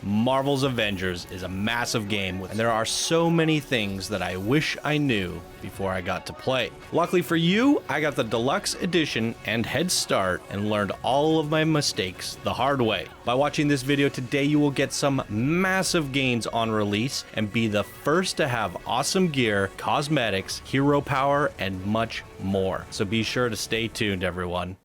Marvel's Avengers is a massive game, and there are so many things that I wish I knew before I got to play. Luckily for you, I got the deluxe edition and head start and learned all of my mistakes the hard way. By watching this video today, you will get some massive gains on release and be the first to have awesome gear, cosmetics, hero power, and much more. So be sure to stay tuned, everyone.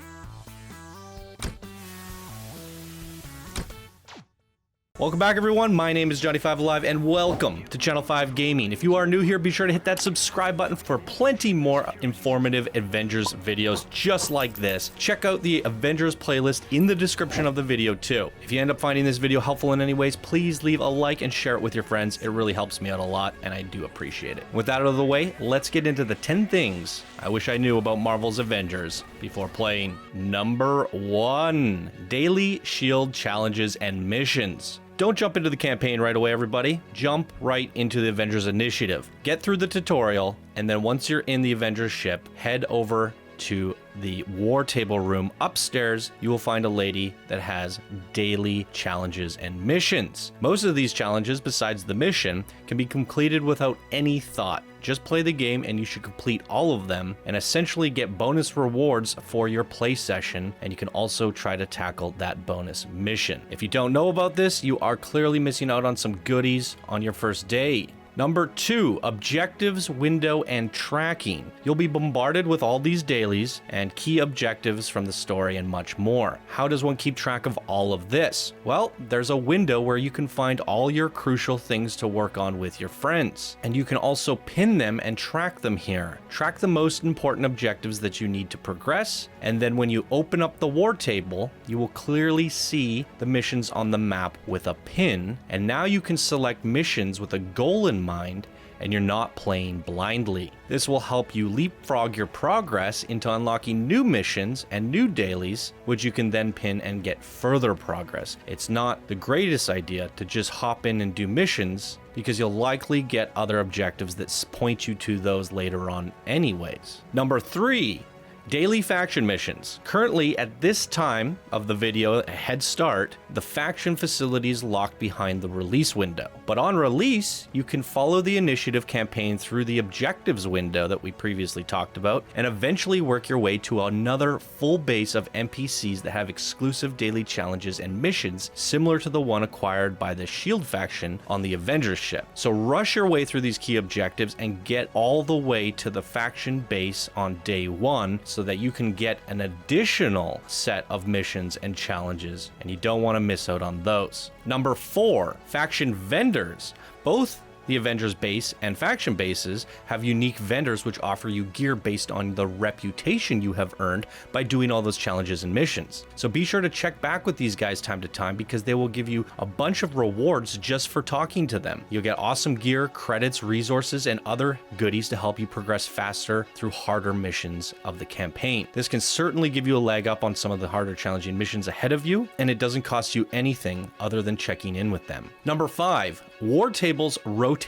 Welcome back, everyone. My name is Johnny5Alive, and welcome to Channel 5 Gaming. If you are new here, be sure to hit that subscribe button for plenty more informative Avengers videos just like this. Check out the Avengers playlist in the description of the video, too. If you end up finding this video helpful in any ways, please leave a like and share it with your friends. It really helps me out a lot, and I do appreciate it. With that out of the way, let's get into the 10 things I wish I knew about Marvel's Avengers before playing. Number 1, daily shield challenges and missions. Don't jump into the campaign right away, everybody. Jump right into the Avengers Initiative. Get through the tutorial, and then once you're in the Avengers ship, head over to the war table room upstairs. You will find a lady that has daily challenges and missions. Most of these challenges, besides the mission, can be completed without any thought. Just play the game and you should complete all of them and essentially get bonus rewards for your play session, and you can also try to tackle that bonus mission. If you don't know about this, you are clearly missing out on some goodies on your first day. Number 2, objectives, window, and tracking. You'll be bombarded with all these dailies and key objectives from the story and much more. How does one keep track of all of this? Well, there's a window where you can find all your crucial things to work on with your friends. And you can also pin them and track them here. Track the most important objectives that you need to progress, and then when you open up the war table, you will clearly see the missions on the map with a pin, and now you can select missions with a goal in mind, and you're not playing blindly. This will help you leapfrog your progress into unlocking new missions and new dailies, which you can then pin and get further progress. It's not the greatest idea to just hop in and do missions, because you'll likely get other objectives that point you to those later on anyways. Number 3, daily faction missions. Currently, at this time of the video, a head start, the faction facility is locked behind the release window. But on release, you can follow the initiative campaign through the objectives window that we previously talked about, and eventually work your way to another full base of NPCs that have exclusive daily challenges and missions similar to the one acquired by the SHIELD faction on the Avengers ship. So rush your way through these key objectives and get all the way to the faction base on day 1, so that you can get an additional set of missions and challenges, and you don't want to miss out on those. Number 4, faction vendors. Both the Avengers base and faction bases have unique vendors which offer you gear based on the reputation you have earned by doing all those challenges and missions. So be sure to check back with these guys time to time, because they will give you a bunch of rewards just for talking to them. You'll get awesome gear, credits, resources, and other goodies to help you progress faster through harder missions of the campaign. This can certainly give you a leg up on some of the harder challenging missions ahead of you, and it doesn't cost you anything other than checking in with them. Number 5, war tables rotate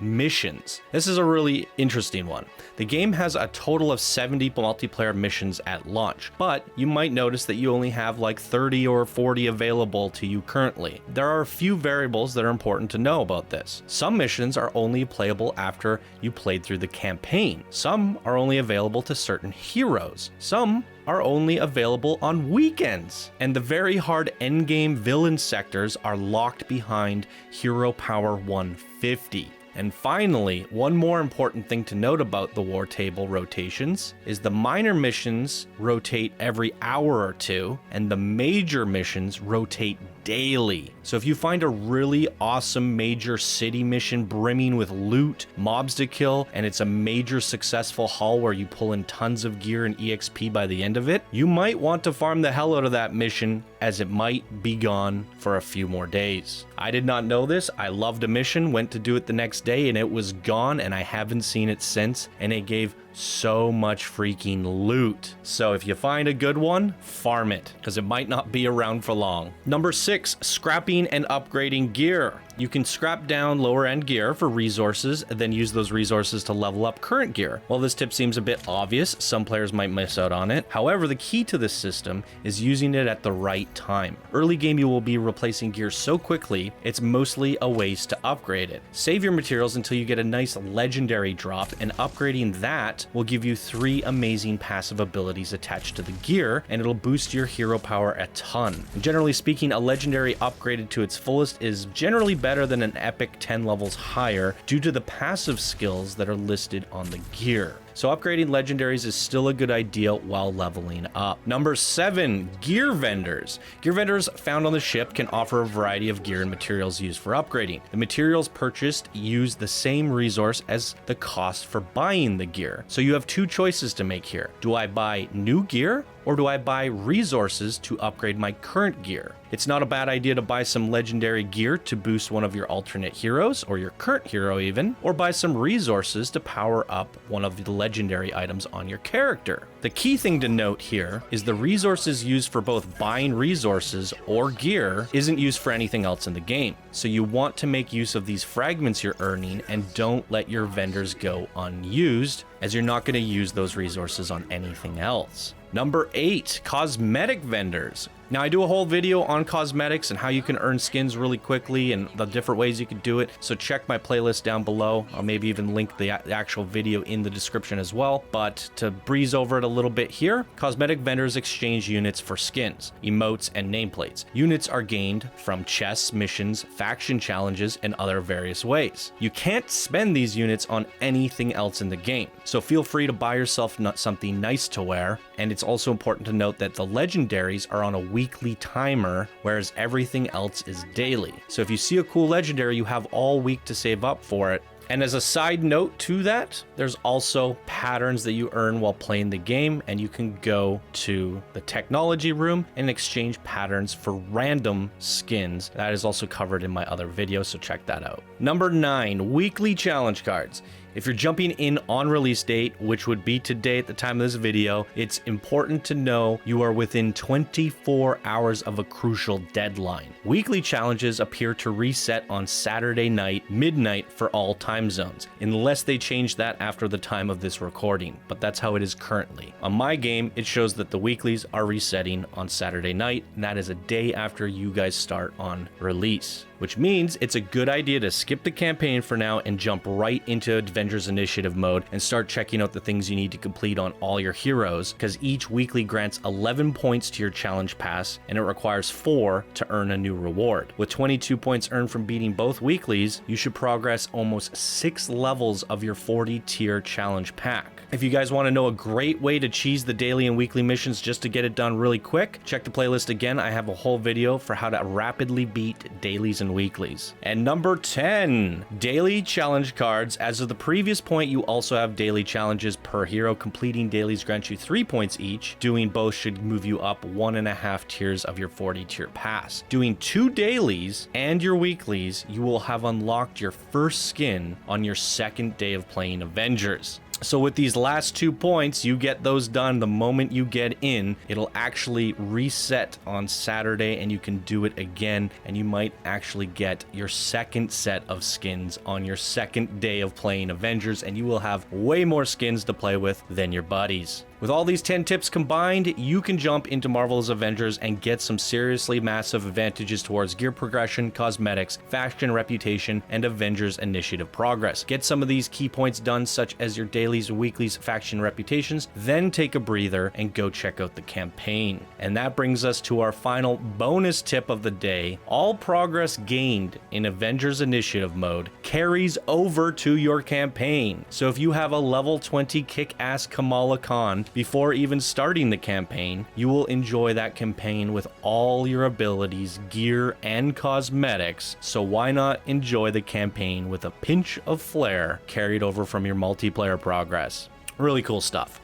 missions. This is a really interesting one. The game has a total of 70 multiplayer missions at launch, but you might notice that you only have like 30 or 40 available to you currently. There are a few variables that are important to know about this. Some missions are only playable after you played through the campaign. Some are only available to certain heroes. Some are only available on weekends. And the very hard endgame villain sectors are locked behind Hero Power 150. And finally, one more important thing to note about the war table rotations is the minor missions rotate every hour or two, and the major missions rotate daily. So if you find a really awesome major city mission brimming with loot, mobs to kill, and it's a major successful haul where you pull in tons of gear and EXP by the end of it, you might want to farm the hell out of that mission, as it might be gone for a few more days. I did not know this. I loved a mission, went to do it the next day, and it was gone, and I haven't seen it since, and it gave so much freaking loot. So if you find a good one, farm it, because it might not be around for long. Number 6, scrapping and upgrading gear. You can scrap down lower end gear for resources and then use those resources to level up current gear. While this tip seems a bit obvious, some players might miss out on it. However, the key to this system is using it at the right time. Early game, you will be replacing gear so quickly, it's mostly a waste to upgrade it. Save your materials until you get a nice legendary drop, and upgrading that will give you 3 amazing passive abilities attached to the gear, and it'll boost your hero power a ton. And generally speaking, a legendary upgraded to its fullest is generally better than an epic 10 levels higher due to the passive skills that are listed on the gear. So upgrading legendaries is still a good idea while leveling up. Number 7, gear vendors. Gear vendors found on the ship can offer a variety of gear and materials used for upgrading. The materials purchased use the same resource as the cost for buying the gear. So you have 2 choices to make here. Do I buy new gear, or do I buy resources to upgrade my current gear? It's not a bad idea to buy some legendary gear to boost one of your alternate heroes, or your current hero even, or buy some resources to power up one of the legendary items on your character. The key thing to note here is the resources used for both buying resources or gear isn't used for anything else in the game. So you want to make use of these fragments you're earning and don't let your vendors go unused, as you're not going to use those resources on anything else. Number 8, cosmetic vendors. Now, I do a whole video on cosmetics and how you can earn skins really quickly and the different ways you can do it, so check my playlist down below. I'll maybe even link the actual video in the description as well. But to breeze over it a little bit here, cosmetic vendors exchange units for skins, emotes, and nameplates. Units are gained from chests, missions, faction challenges, and other various ways. You can't spend these units on anything else in the game, so feel free to buy yourself something nice to wear. And it's also important to note that the legendaries are on a weekly timer, whereas everything else is daily. So if you see a cool legendary, you have all week to save up for it. And as a side note to that, there's also patterns that you earn while playing the game, and you can go to the technology room and exchange patterns for random skins. That is also covered in my other video, so check that out. Number 9, weekly challenge cards. If you're jumping in on release date, which would be today at the time of this video, it's important to know you are within 24 hours of a crucial deadline. Weekly challenges appear to reset on Saturday night, midnight for all time zones, unless they change that after the time of this recording, but that's how it is currently. On my game, it shows that the weeklies are resetting on Saturday night, and that is a day after you guys start on release, which means it's a good idea to skip the campaign for now and jump right into Avengers Initiative mode and start checking out the things you need to complete on all your heroes, because each weekly grants 11 points to your challenge pass, and it requires 4 to earn a new reward. With 22 points earned from beating both weeklies, you should progress almost 6 levels of your 40 tier challenge pack. If you guys want to know a great way to cheese the daily and weekly missions just to get it done really quick, check the playlist again. I have a whole video for how to rapidly beat dailies and weeklies. And number 10, daily challenge cards. As of the previous point, you also have daily challenges per hero. Completing dailies grants you 3 points each. Doing both should move you up 1.5 tiers of your 40 tier pass. Doing 2 dailies and your weeklies, you will have unlocked your first skin on your second day of playing Avengers. So with these last 2 points, you get those done the moment you get in. It'll actually reset on Saturday, and you can do it again, and you might actually get your second set of skins on your second day of playing Avengers, and you will have way more skins to play with than your buddies. With all these 10 tips combined, you can jump into Marvel's Avengers and get some seriously massive advantages towards gear progression, cosmetics, faction reputation, and Avengers Initiative progress. Get some of these key points done, such as your dailies, weeklies, faction reputations, then take a breather and go check out the campaign. And that brings us to our final bonus tip of the day. All progress gained in Avengers Initiative mode carries over to your campaign. So if you have a level 20 kick-ass Kamala Khan before even starting the campaign, you will enjoy that campaign with all your abilities, gear, and cosmetics. So why not enjoy the campaign with a pinch of flair carried over from your multiplayer progress? Really cool stuff.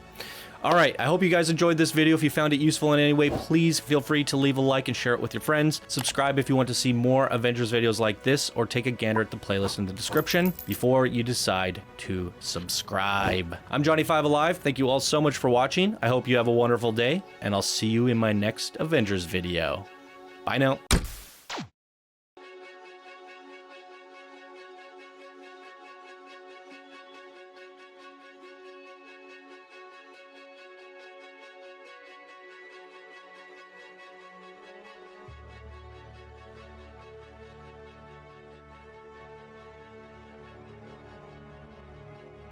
All right, I hope you guys enjoyed this video. If you found it useful in any way, please feel free to leave a like and share it with your friends. Subscribe if you want to see more Avengers videos like this, or take a gander at the playlist in the description before you decide to subscribe. I'm Johnny5Alive. Thank you all so much for watching. I hope you have a wonderful day, and I'll see you in my next Avengers video. Bye now.